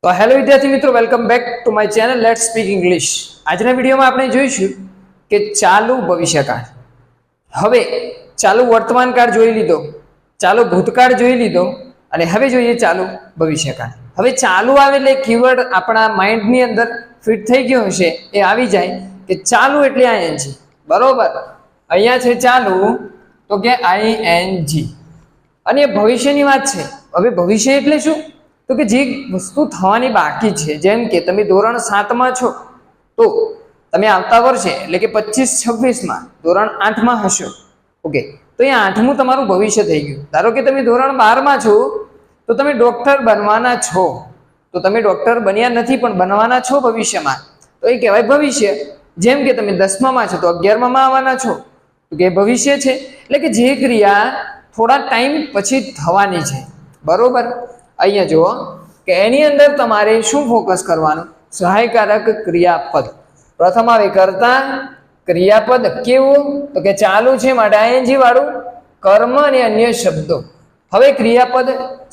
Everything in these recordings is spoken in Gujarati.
તો હેલો વિદ્યાર્થી મિત્રો, welcome back to my channel let's speak English. આજના વિડીયોમાં આપણે જોઈશું કે ચાલુ ભવિષ્યકાળ. હવે ચાલુ વર્તમાનકાળ જોઈ લીધો, ચાલુ ભૂતકાળ જોઈ લીધો અને હવે જોઈએ ચાલુ ભવિષ્યકાળ. હવે ચાલુ આવે એટલે કીવર્ડ આપણા માઇન્ડની અંદર ફિટ થઈ ગયો હશે, એ આવી જાય કે ચાલુ એટલે આઈએનજી. બરોબર, અહીંયા છે ચાલુ તો કે આઈએનજી અને ભવિષ્યની વાત છે. હવે ભવિષ્ય એટલે શું? તો કે જે વસ્તુ થવાની બાકી છે. જેમ કે તમે ધોરણ 7માં છો તો તમે આવતા વર્ષે એટલે કે 25-26માં ધોરણ 8માં હશો. ઓકે, તો એ 8મું તમારું ભવિષ્ય થઈ ગયું. ધારો કે તમે ધોરણ 12માં છો તો તમે ડોક્ટર બનવાના છો, તો તમે ડોક્ટર બન્યા નથી પણ બનવાના છો ભવિષ્યમાં, તો એ કહેવાય ભવિષ્ય. જેમ કે તમે 10મામાં છો તો 11મામાં આવવાના છો, તો કે ભવિષ્ય છે. એટલે કે જે ક્રિયા થોડા ટાઈમ પછી થવાની છે. બરોબર, અહીંયા જુઓ કે એની અંદર તમારે શું ફોકસ કરવાનું? સહાયકારક ક્રિયાપદ. પ્રથમ આવે કર્તા ક્રિયાપદ. કેવું? તો કે ચાલુ છે માટે આઈએનજી વાળું, કર્મ અને અન્ય શબ્દો. હવે ક્રિયાપદ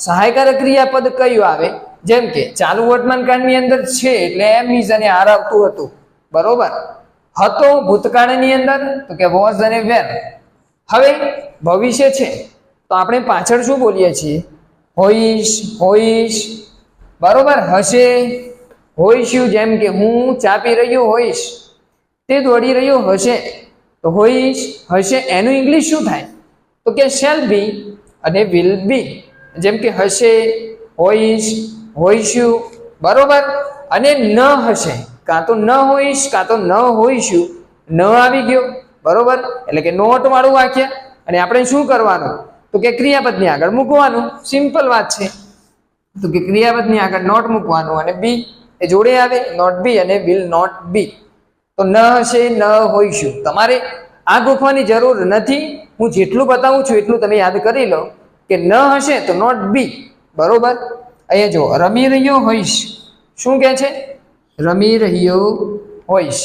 સહાયકારક ક્રિયાપદ કયું આવે? જેમ કે ચાલુ વર્તમાનકાળની અંદર છે એટલે એમ ઇઝ અને આર આવતું હતું. બરોબર, હતો ભૂતકાળની અંદર તો કે વોઝ અને વેર. હવે ભવિષ્ય છે તો આપણે પાછળ શું બોલીએ છીએ? હોઈશ, હોઈશ. બરોબર, હશે, હોઈશું. જેમ કે હું ચા પી રહ્યો હોઈશ, તે દોડી રહ્યો હશે, તો હોઈશ, હશે. એનું ઇંગ્લિશ શું થાય? તો કે શેલ બી અને વિલ બી. જેમ કે હશે, હોઈશ, હોઈશું. બરોબર, અને ન હશે, કાં તો ન હોઈશ કાં તો ન હોઈશું. ન આવી ગયો. બરોબર, એટલે કે નોટ વાળું વાક્ય. અને આપણે શું કરવાનું? તો કે ક્રિયાપદની આગળ મૂકવાનું. સિમ્પલ વાત છે. તો કે ક્રિયાપદની આગળ નોટ મૂકવાનું અને બી એ જોડે આવે, નોટ બી અને વિલ નોટ બી. તો ન હશે, ન હોઈશું. તમારે આ ગોખવાની જરૂર નથી. હું જેટલું બતાવું છું એટલું તમે યાદ કરી લો કે ન હશે તો નોટ બી. બરોબર, અહીંયા જો રમી રહ્યો હોઈશ. શું કહે છે? રમી રહ્યો હોઈશ.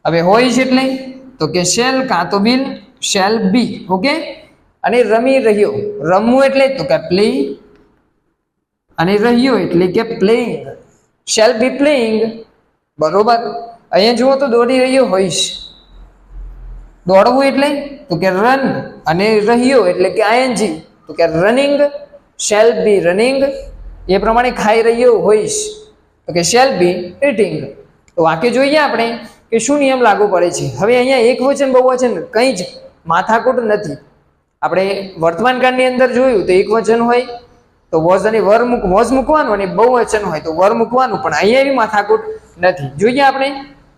હવે હોઈશ એટલે તો કે શેલ કાં તો વિલ, શેલ બી. ઓકે, અને રમી રહ્યો, રમવું એટલે તો કે પ્લે, અને રહ્યો એટલે કે પ્લેઇંગ, શેલ બી પ્લેઇંગ. બરોબર, અહીંયા જુઓ તો દોડી રહ્યો હોઈશ. દોડવું એટલે તો કે રન, અને રહ્યો એટલે કે આઈએનજી તો કે રનિંગ, શેલ બી રનિંગ. એ પ્રમાણે ખાઈ રહ્યો હોઈશ તો કે શેલ બી ઇટિંગ. તો વાક્ય જોઈએ આપણે કે શું નિયમ લાગુ પડે છે. હવે અહીંયા એક વચન બહુવચન કંઈ જ માથાકૂટ નથી. આપણે વર્તમાનકાળની અંદર જોયું તો એક વચન હોય તો વોઝ અને વર વોઝ મૂકવાનું, અને બહુવચન હોય તો વર મૂકવાનું. પણ અહીંયા એવી માથાકૂટ નથી. જોઈએ આપણે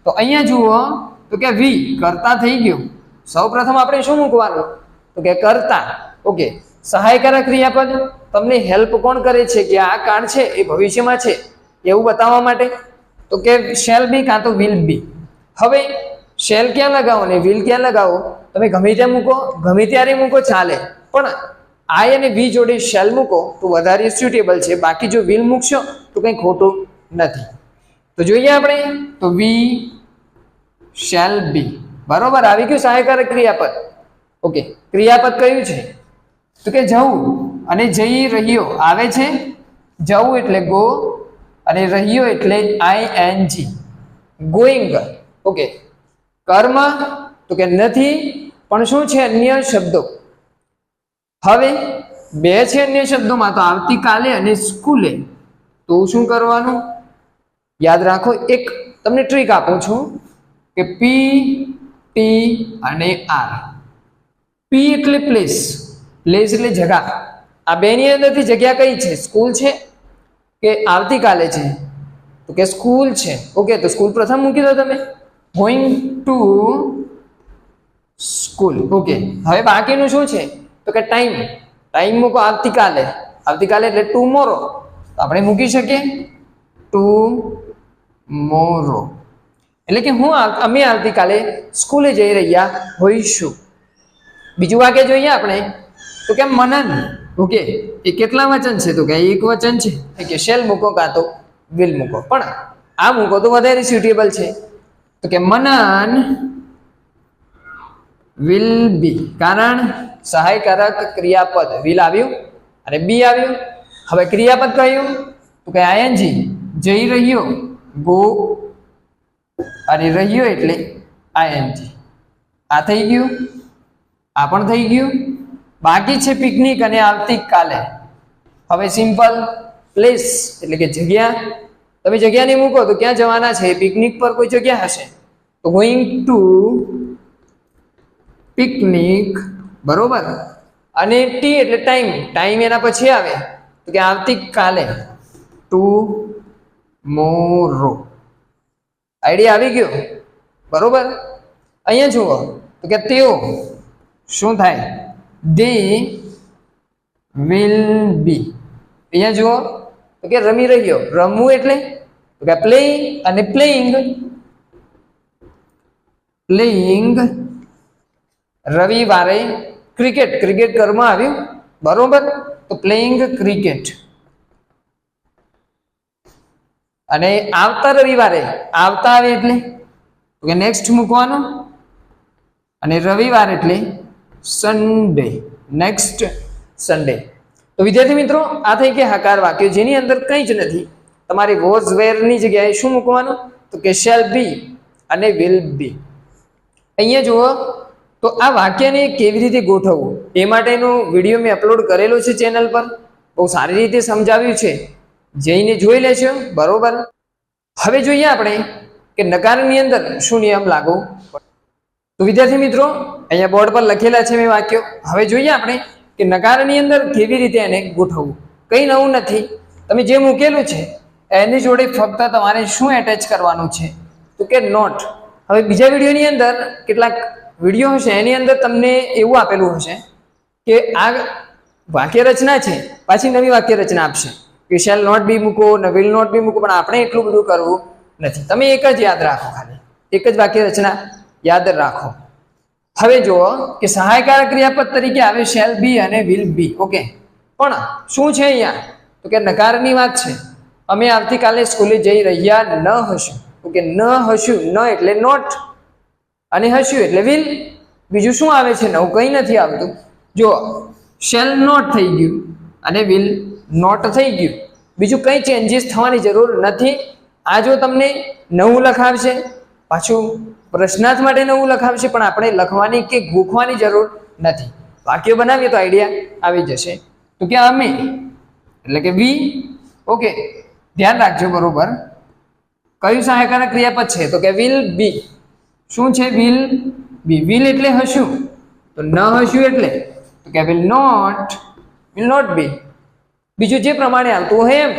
તો અહીંયા જુઓ તો કે વી કરતા થઈ ગયું. સૌ પ્રથમ આપણે શું મૂકવાનું? તો કે કરતા. ઓકે, સહાયકારક ક્રિયાપદ તમને હેલ્પ કોણ કરે છે કે આ કાળ છે એ ભવિષ્યમાં છે એવું બતાવવા માટે? તો કે શેલ બી કાં તો વિલ બી. હવે શેલ ક્યાં લગાવો ને વિલ ક્યાં લગાવો? તમે ગમે ત્યાં મૂકો, ગમે ત્યારે મૂકો, ચાલે. પણ આઈ અને વી જોડે શેલ મૂકો તો વધારે સ્યુટેબલ છે. બાકી જો વિલ મૂકશો તો કંઈ ખોટું નથી. તો જોઈએ આપણે તો વી શેલ બી. બરોબર, આવી ગયું સહાયકારક ક્રિયાપદ. ઓકે, ક્રિયાપદ કયું છે? તો કે જવું અને જઈ રહ્યો આવે છે. જવું એટલે ગો અને રહ્યો એટલે આઈએનજી, ગોઈંગ. ઓકે, કર્મ તો કે નથી, પણ શું છે? અન્ય શબ્દો. હવે બે છે અન્ય શબ્દોમાં, તો આવતીકાલે અને સ્કૂલે. તો શું કરવાનું? યાદ રાખો, એક તમને ટ્રીક આપું છું કે પી, ટી અને આર. પી એટલે પ્લેસ, પ્લેસ એટલે જગા. આ બેની અંદરથી જગ્યા કઈ છે? સ્કૂલ છે કે આવતીકાલે છે? તો કે સ્કૂલ છે. ઓકે, તો સ્કૂલ પ્રથમ મૂકી દો તમે, ગોઈંગ ટુ સ્કૂલ. ઓકે, હવે બાકીનું શું છે? તો કે ટાઈમ. ટાઈમ મૂકો આવતીકાલે. આવતીકાલે એટલે ટુમોરો. તો આપણે મૂકી શકીએ ટુમોરો. એટલે કે અમે આવતીકાલે સ્કૂલે જઈ રહ્યા હોઈશું. બીજું વાક્ય જોઈએ આપણે તો કે મનન. ઓકે, એ કેટલા વચન છે? તો કે એક વચન છે. કે શેલ મૂકો કાં તો વિલ મૂકો, પણ આ મૂકો તો વધારે સ્યુટેબલ છે. તો કે મનન વિલ બી. કારણ સહાયકારક ક્રિયાપદ વિલ આવ્યું અને બી આવ્યું. હવે ક્રિયાપદ કયું? તો કે આઈએનજી. જઈ રહ્યો ગો અને રહ્યો એટલે આઈએનજી. આ થઈ ગયું, આ પણ થઈ ગયું. બાકી છે પિકનિક અને આવતીકાલે. હવે સિમ્પલ પ્લેસ એટલે કે જગ્યા. તમે જગ્યા નહીં મૂકો તો ક્યાં જવાના છે? પિકનિક પર કોઈ જગ્યા હશે તો ગોઈંગ ટુ પિકનિક, બરોબર. અને ટી એટલે ટાઈમ, ટાઈમ એના પછી આવે તો કે આવતીકાલે, ટુમોરો. આઈડિયા આવી ગયો, બરોબર. અહીંયા જુઓ તો કે તેઓ શું થાય? They will be. અહીંયા જુઓ તો કે રમી રહ્યો, રમવું એટલે તો કે પ્લેઇંગ, અને પ્લેઇંગ રવિવારે ક્રિકેટ, ક્રિકેટ ઘરમાં આવ્યું, બરોબર. તો પ્લેઇંગ ક્રિકેટ. અને આવતા રવિવારે, આવતા આવે એટલે તો કે નેક્સ્ટ મૂકવાનું, અને રવિવાર એટલે સન્ડે, નેક્સ્ટ સન્ડે. તો વિદ્યાર્થી મિત્રો, આ થઈ ગયા હકાર વાક્યો જેની અંદર કંઈ જ નથી. તમારે વોઝ વેરની જગ્યાએ શું મૂકવાનું? તો કે શેલ બી અને વિલ બી. અહીંયા જુઓ તો આ વાક્યને કેવી રીતે ગોઠવવું એ માટેનો વિડીયો મેં અપલોડ કરેલો છે ચેનલ પર. બહુ સારી રીતે સમજાવ્યું છે, જઈને જોઈ લેશો, બરોબર. હવે જોઈએ આપણે કે નકારની અંદર શું નિયમ લાગુ. તો વિદ્યાર્થી મિત્રો, અહીંયા બોર્ડ પર લખેલા છે મેં વાક્યો. હવે જોઈએ આપણે કે નકારની અંદર કેવી રીતે એને ગોઠવવું. કંઈ નવું નથી, તમે જે મૂકેલું છે એની જોડે ફક્ત તમારે શું એટેચ કરવાનું છે તો કે નોટ. હવે બીજા વિડીયોની અંદર કેટલાક વિડીયો હશે એની અંદર તમને એવું આપેલું હશે કે આ વાક્ય રચના છે, પાછી નવી વાક્ય રચના આપશે કે શેલ નોટ બી મૂકો ને વિલ નોટ બી મૂકો, પણ આપણે એટલું બધું કરવું નથી. તમે એક જ યાદ રાખો, ખાલી એક જ વાક્ય રચના યાદ રાખો. હવે જુઓ કે સહાયકારક ક્રિયાપદ તરીકે આવે શેલ બી અને વિલ બી, ઓકે. પણ શું છે અહીંયા તો કે નકારની વાત છે. અમે આવતીકાલે સ્કૂલે જઈ રહ્યા ન હશું, ઓકે. ન હશું, ન એટલે નોટ, અને હશું એટલે વિલ. બીજું શું આવે છે? નવું કંઈ નથી આવતું. જો શેલ નોટ થઈ ગયું અને વિલ નોટ થઈ ગયું, બીજું કંઈ ચેન્જીસ થવાની જરૂર નથી. આ જો તમને નવું લખાવશે, પાછું પ્રશ્નાર્થ માટે નવું લખાવશે, પણ આપણે લખવાની કે ગોખવાની જરૂર નથી. વાક્ય બનાવીએ તો આઈડિયા આવી જશે. તો કે અમે એટલે કે વી, ઓકે. ધ્યાન રાખજો, બરોબર. કયું સહાયકારક ક્રિયાપદ છે તો કે વિલ બી. શું છે? Will be. વિલ એટલે હશું, તો ન હશું એટલે તો કે વિલ નોટ બી. બીજું જે પ્રમાણે આવતું હોય એમ.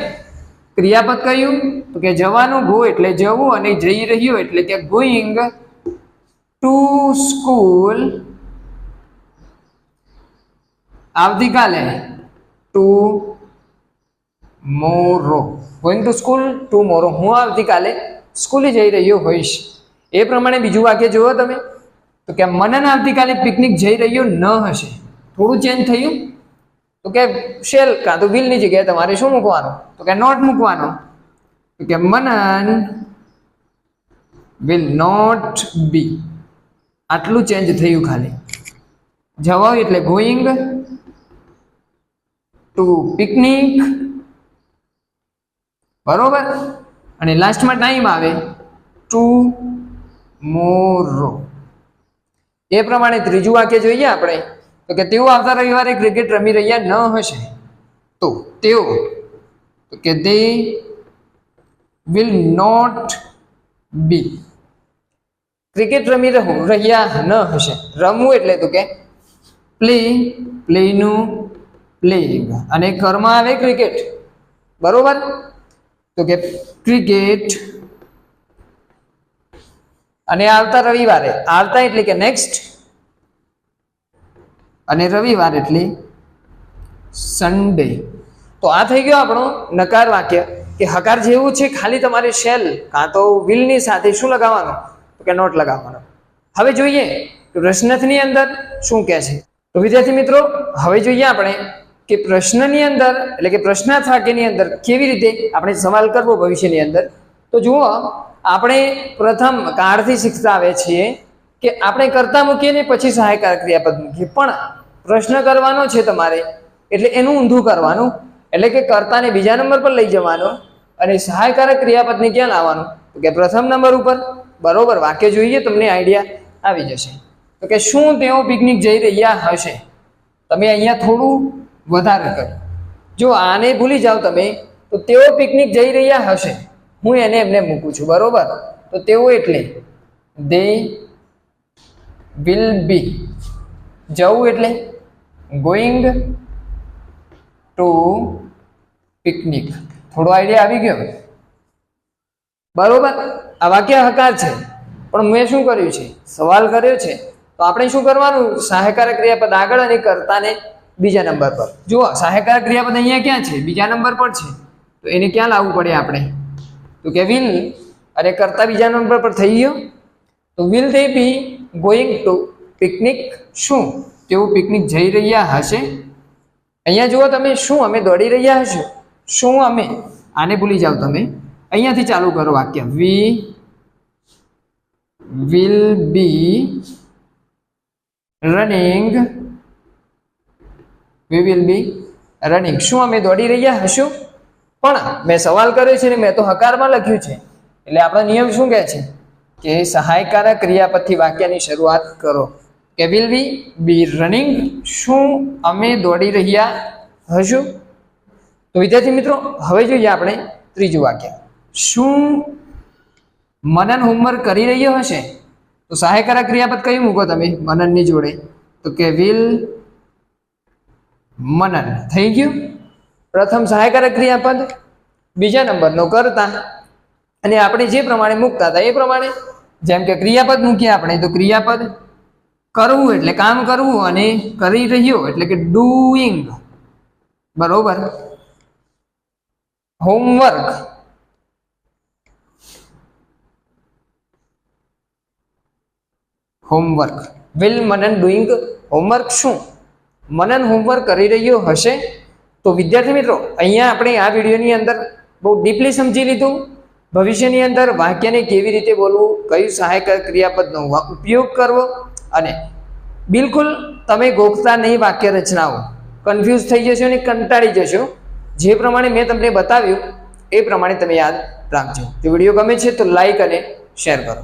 ક્રિયાપદ કયું તો કે જવાનું, ગો એટલે જવું, અને જઈ રહ્યું એટલે કે ગોઈંગ ટુ સ્કૂલ. આવતીકાલે tomorrow, going to school tomorrow. હું આવતીકાલે સ્કૂલે જઈ રહ્યો હોઈશ. એ પ્રમાણે બીજું વાક્ય જુઓ તમે તો કે મનન આવતીકાલે પિકનિક જઈ રહ્યો ન હશે. થોડું ચેન્જ થયું તો કે શેલ કાં તો વિલની જગ્યાએ તમારે શું મૂકવાનું તો કે નોટ મૂકવાનો. તો કે મનન વિલ નોટ બી. આટલું ચેન્જ થયું ખાલી. જવાબ એટલે ગોઈંગ ટુ પિકનિક, બરોબર. અને લાસ્ટમાં ટાઈમ આવે ટુમોરો. એ પ્રમાણે ત્રીજું વાક્ય જોઈએ આપણે તો કે તેઓ આવતા રવિવારે ક્રિકેટ રમી રહ્યા ન હશે. તો તેઓ તો કે they will not be. Cricket રમી રહ્યા ન હશે. રમવું એટલે તો કે પ્લે, પ્લેનું પ્લેઇંગ, અને ઘરમાં આવે ક્રિકેટ, બરોબર. તો કે ક્રિકેટ. અને આવતા રવિવારે, આવતા એટલે કે નેક્સ્ટ, અને રવિવાર એટલે સન્ડે. તો આ થઈ ગયો આપણો નકાર વાક્ય કે હકાર જેવું છે, ખાલી તમારે શેલ કાં તો વિલની સાથે શું લગાવવાનું તો કે નોટ લગાવવાનો. હવે જોઈએ કે પ્રશ્નાર્થની અંદર શું કહે છે. તો વિદ્યાર્થી મિત્રો, હવે જોઈએ આપણે કે પ્રશ્નની અંદર એટલે કે પ્રશ્નાર્થ વાક્યની અંદર કેવી રીતે આપણે સવાલ કરવો ભવિષ્યની અંદર. તો જુઓ, આપણે પ્રથમ કાળથી શીખતા આવે છીએ કે આપણે કર્તા મૂકીએ ને પછી સહાયકારક ક્રિયાપદ મૂકીએ, પણ પ્રશ્ન કરવાનો છે તમારે એટલે એનું ઊંધું કરવાનું. એટલે કે કર્તાને બીજા નંબર પર લઈ જવાનો અને સહાયકારક ક્રિયાપદને ક્યાં લાવવાનું? તો કે પ્રથમ નંબર ઉપર. બરોબર, વાક્ય જોઈએ તમને આઈડિયા આવી જશે. તો કે શું તેઓ પિકનિક જઈ રહ્યા હશે? તમે અહીંયા થોડું વધારે કરો. જો આને ભૂલી જાઓ તમે તો તેઓ પિકનિક જઈ રહ્યા હશે, હું એને એમને મૂકું છું. બરોબર, તો તેઓ એટલે દે વિલ બી. જવું એટલે ગોઈંગ ટુ પિકનિક. થોડો આઈડિયા આવી ગયો? બરોબર, આ વાક્ય હકાર છે, પણ મેં શું કર્યું છે? સવાલ કર્યો છે. તો આપણે શું કરવાનું? સહાયકારક ક્રિયાપદ આગળ અને કર્તાને બીજા નંબર પર. જુઓ, સહાયકારક ક્રિયાપદ અહીંયા ક્યાં છે? બીજા નંબર પર છે. તો એને ક્યાં લાવવું પડે આપણે? તો કે વિલ અને કર્તા બીજા નંબર પર થઈ ગયો. તો will they B going to picnic? શું તેઓ પિકનિક જઈ રહ્યા હશે? અહીંયા જુઓ તમે, શું અમે દોડી રહ્યા હશું? શું અમે, આને ભૂલી જાઓ તમે, અહીંયાથી ચાલુ કરો વાક્ય. We will be running. We will be running. શું અમે દોડી રહ્યા હશું? પણ મેં સવાલ કર્યો છે ને મેં તો હકારમાં લખ્યું છે, એટલે આપણો નિયમ શું કહે છે કે સહાયકારક ક્રિયાપદથી વાક્યની શરૂઆત કરો. કે વિલ વી બી રનિંગ? શું અમે દોડી રહ્યા હશું? તો વિદ્યાર્થી મિત્રો, હવે જોઈએ આપણે ત્રીજું વાક્ય. શું મનન હોમવર્ક કરી રહ્યો હશે? તો સહાયકારક ક્રિયાપદ કયું મૂકો તમે મનનની જોડે? તો કે વિલ મનન. થઈ ગયું. પ્રથમ સહાયકારક ક્રિયાપદ, બીજા નંબરનો કર્તા, અને આપણે જે પ્રમાણે મૂકતા હતા એ પ્રમાણે. જેમ કે ક્રિયાપદ મૂકીએ આપણે, તો ક્રિયાપદ કરવું એટલે કામ કરવું, અને કરી રહ્યો એટલે કે ડુઈંગ. બરોબર. Homework, homework. Will Manan doing homework? શું મનન હોમવર્ક કરી રહ્યો હશે? તો વિદ્યાર્થી મિત્રો, અહીંયા આપણે આ વિડીયોની અંદર બહુ ડીપલી સમજી લીધું ભવિષ્યની અંદર વાક્યને કેવી રીતે બોલવું, કયું સહાયક ક્રિયાપદનો ઉપયોગ કરવો, અને બિલકુલ તમે ગોખતા નહીં વાક્ય રચનાઓ, કન્ફ્યુઝ થઈ જશો અને કંટાળી જશો. જે પ્રમાણે મેં તમને બતાવ્યું એ પ્રમાણે તમે યાદ રાખજો. જો વિડીયો ગમે છે તો લાઈક અને શેર કરો.